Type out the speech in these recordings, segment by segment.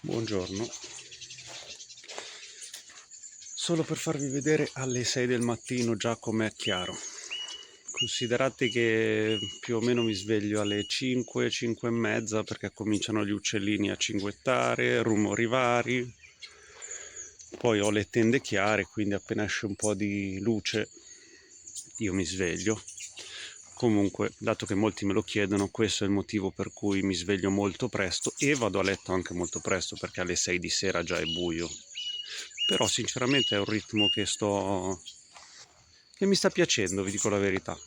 Buongiorno, solo per farvi vedere alle 6 del mattino già com'è chiaro. Considerate che più o meno mi sveglio alle 5, 5 e mezza perché cominciano gli uccellini a cinguettare, rumori vari. Poi ho le tende chiare, quindi appena esce un po' di luce io mi sveglio. Comunque, dato che molti me lo chiedono, questo è il motivo per cui mi sveglio molto presto e vado a letto anche molto presto perché alle 6 di sera già è buio. Però sinceramente è un ritmo che mi sta piacendo, vi dico la verità.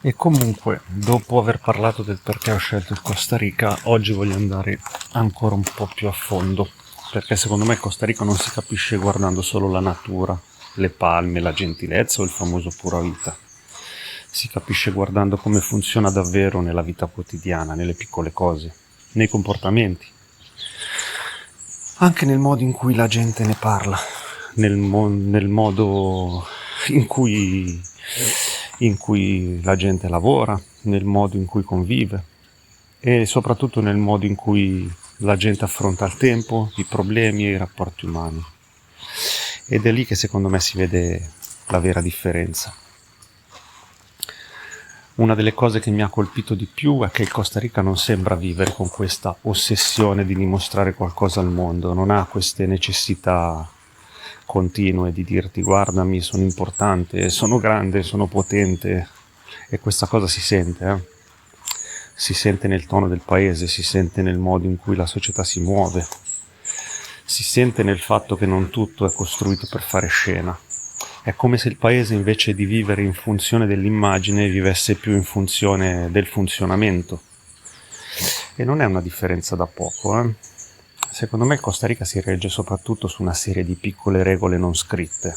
E comunque, dopo aver parlato del perché ho scelto il Costa Rica, oggi voglio andare ancora un po' più a fondo, perché secondo me il Costa Rica non si capisce guardando solo la natura, le palme, la gentilezza o il famoso pura vita. Si capisce guardando come funziona davvero nella vita quotidiana, nelle piccole cose, nei comportamenti, anche nel modo in cui la gente ne parla, nel modo in cui la gente lavora, nel modo in cui convive e soprattutto nel modo in cui la gente affronta il tempo, i problemi e i rapporti umani. Ed è lì che secondo me si vede la vera differenza. Una delle cose che mi ha colpito di più è che il Costa Rica non sembra vivere con questa ossessione di dimostrare qualcosa al mondo, non ha queste necessità continue di dirti guardami, sono importante, sono grande, sono potente, e questa cosa si sente, si sente nel tono del paese, si sente nel modo in cui la società si muove, si sente nel fatto che non tutto è costruito per fare scena. È come se il paese invece di vivere in funzione dell'immagine vivesse più in funzione del funzionamento. E non è una differenza da poco, Secondo me il Costa Rica si regge soprattutto su una serie di piccole regole non scritte,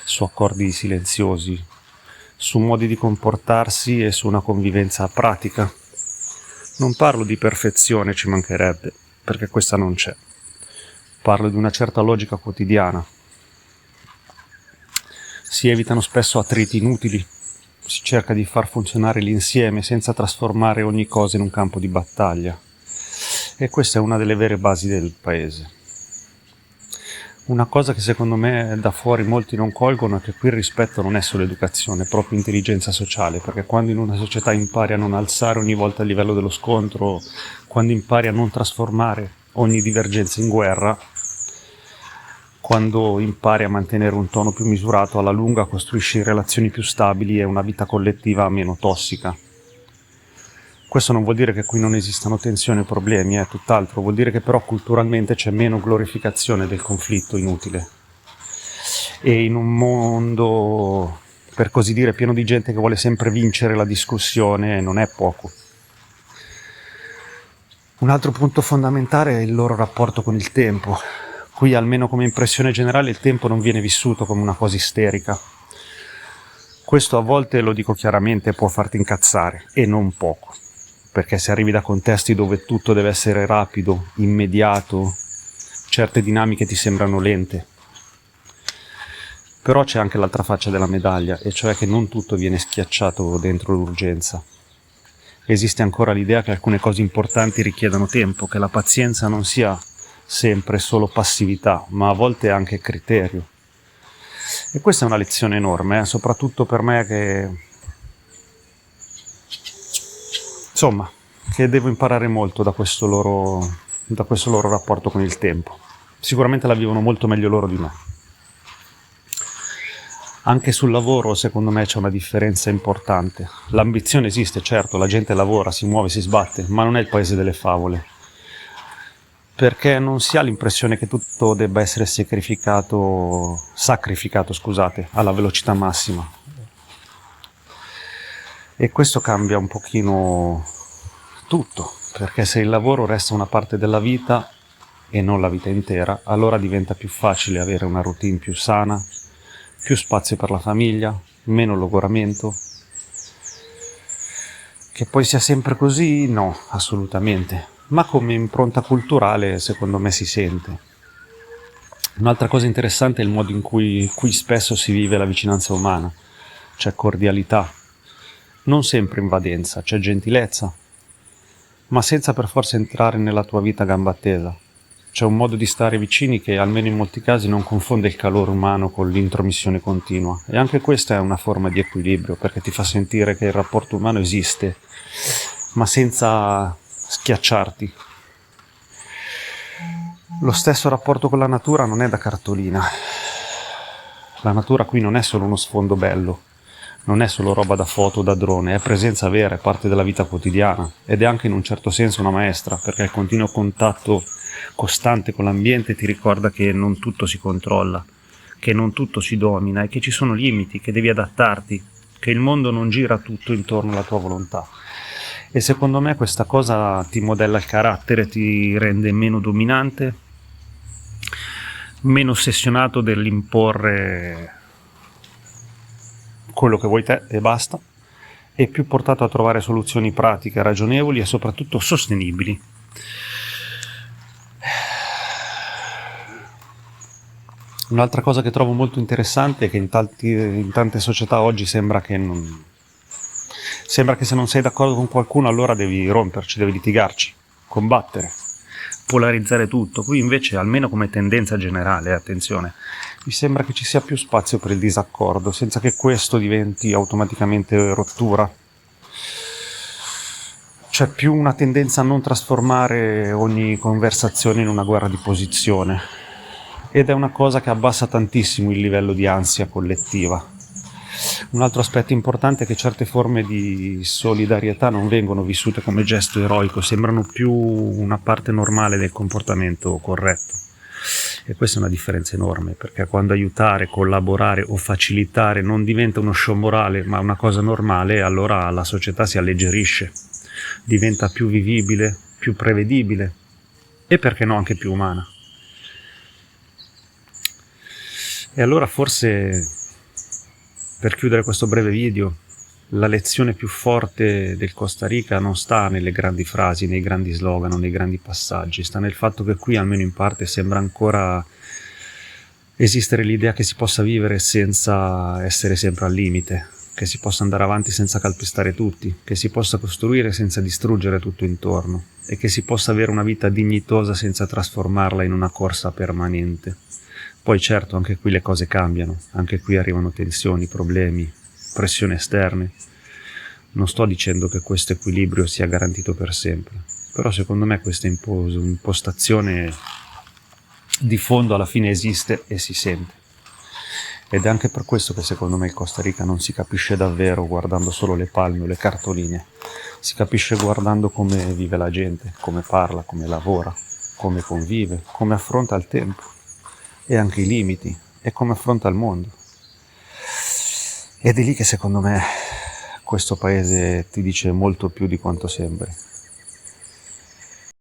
su accordi silenziosi, su modi di comportarsi e su una convivenza pratica. Non parlo di perfezione, ci mancherebbe, perché questa non c'è. Parlo di una certa logica quotidiana. Si evitano spesso attriti inutili, si cerca di far funzionare l'insieme senza trasformare ogni cosa in un campo di battaglia. E questa è una delle vere basi del paese. Una cosa che secondo me da fuori molti non colgono è che qui il rispetto non è solo educazione, è proprio intelligenza sociale, perché quando in una società impari a non alzare ogni volta il livello dello scontro, quando impari a non trasformare ogni divergenza in guerra, quando impari a mantenere un tono più misurato, alla lunga costruisci relazioni più stabili e una vita collettiva meno tossica. Questo non vuol dire che qui non esistano tensioni o problemi, è tutt'altro, vuol dire che però culturalmente c'è meno glorificazione del conflitto inutile. E in un mondo, per così dire, pieno di gente che vuole sempre vincere la discussione, non è poco. Un altro punto fondamentale è il loro rapporto con il tempo. Qui, almeno come impressione generale, il tempo non viene vissuto come una cosa isterica. Questo a volte, lo dico chiaramente, può farti incazzare, e non poco, perché se arrivi da contesti dove tutto deve essere rapido, immediato, certe dinamiche ti sembrano lente. Però c'è anche l'altra faccia della medaglia, e cioè che non tutto viene schiacciato dentro l'urgenza. Esiste ancora l'idea che alcune cose importanti richiedano tempo, che la pazienza non sia sempre solo passività, ma a volte anche criterio. E questa è una lezione enorme, soprattutto per me che devo imparare molto da questo loro rapporto con il tempo. Sicuramente la vivono molto meglio loro di me. Anche sul lavoro, secondo me, c'è una differenza importante. L'ambizione esiste, certo, la gente lavora, si muove, si sbatte, ma non è il paese delle favole. Perché non si ha l'impressione che tutto debba essere sacrificato, alla velocità massima. E questo cambia un pochino tutto, perché se il lavoro resta una parte della vita e non la vita intera, allora diventa più facile avere una routine più sana, più spazio per la famiglia, meno logoramento. Che poi sia sempre così? No, assolutamente. Ma come impronta culturale, secondo me, si sente. Un'altra cosa interessante è il modo in cui qui spesso si vive la vicinanza umana. C'è cordialità, non sempre invadenza, c'è gentilezza, ma senza per forza entrare nella tua vita a gamba tesa. C'è un modo di stare vicini che, almeno in molti casi, non confonde il calore umano con l'intromissione continua. E anche questa è una forma di equilibrio, perché ti fa sentire che il rapporto umano esiste, ma senza schiacciarti. Lo stesso rapporto con la natura non è da cartolina. La natura qui non è solo uno sfondo bello, non è solo roba da foto o da drone, è presenza vera, è parte della vita quotidiana ed è anche in un certo senso una maestra, perché il continuo contatto costante con l'ambiente ti ricorda che non tutto si controlla, che non tutto si domina e che ci sono limiti, che devi adattarti, che il mondo non gira tutto intorno alla tua volontà. E secondo me questa cosa ti modella il carattere, ti rende meno dominante, meno ossessionato dell'imporre quello che vuoi te e basta, e più portato a trovare soluzioni pratiche, ragionevoli e soprattutto sostenibili. Un'altra cosa che trovo molto interessante è che in tante società oggi sembra che se non sei d'accordo con qualcuno allora devi romperci, devi litigarci, combattere, polarizzare tutto. Qui invece, almeno come tendenza generale, attenzione, mi sembra che ci sia più spazio per il disaccordo, senza che questo diventi automaticamente rottura. C'è più una tendenza a non trasformare ogni conversazione in una guerra di posizione, ed è una cosa che abbassa tantissimo il livello di ansia collettiva. Un altro aspetto importante è che certe forme di solidarietà non vengono vissute come gesto eroico, sembrano più una parte normale del comportamento corretto. E questa è una differenza enorme, perché quando aiutare, collaborare o facilitare non diventa uno show morale, ma una cosa normale, allora la società si alleggerisce, diventa più vivibile, più prevedibile e, perché no, anche più umana. E allora forse, per chiudere questo breve video, la lezione più forte del Costa Rica non sta nelle grandi frasi, nei grandi slogan o nei grandi passaggi, sta nel fatto che qui, almeno in parte, sembra ancora esistere l'idea che si possa vivere senza essere sempre al limite, che si possa andare avanti senza calpestare tutti, che si possa costruire senza distruggere tutto intorno e che si possa avere una vita dignitosa senza trasformarla in una corsa permanente. Poi certo, anche qui le cose cambiano, anche qui arrivano tensioni, problemi, pressioni esterne. Non sto dicendo che questo equilibrio sia garantito per sempre, però secondo me questa impostazione di fondo alla fine esiste e si sente. Ed è anche per questo che secondo me il Costa Rica non si capisce davvero guardando solo le palme o le cartoline, si capisce guardando come vive la gente, come parla, come lavora, come convive, come affronta il tempo e anche i limiti e come affronta il mondo. Ed è lì che secondo me questo paese ti dice molto più di quanto sembri.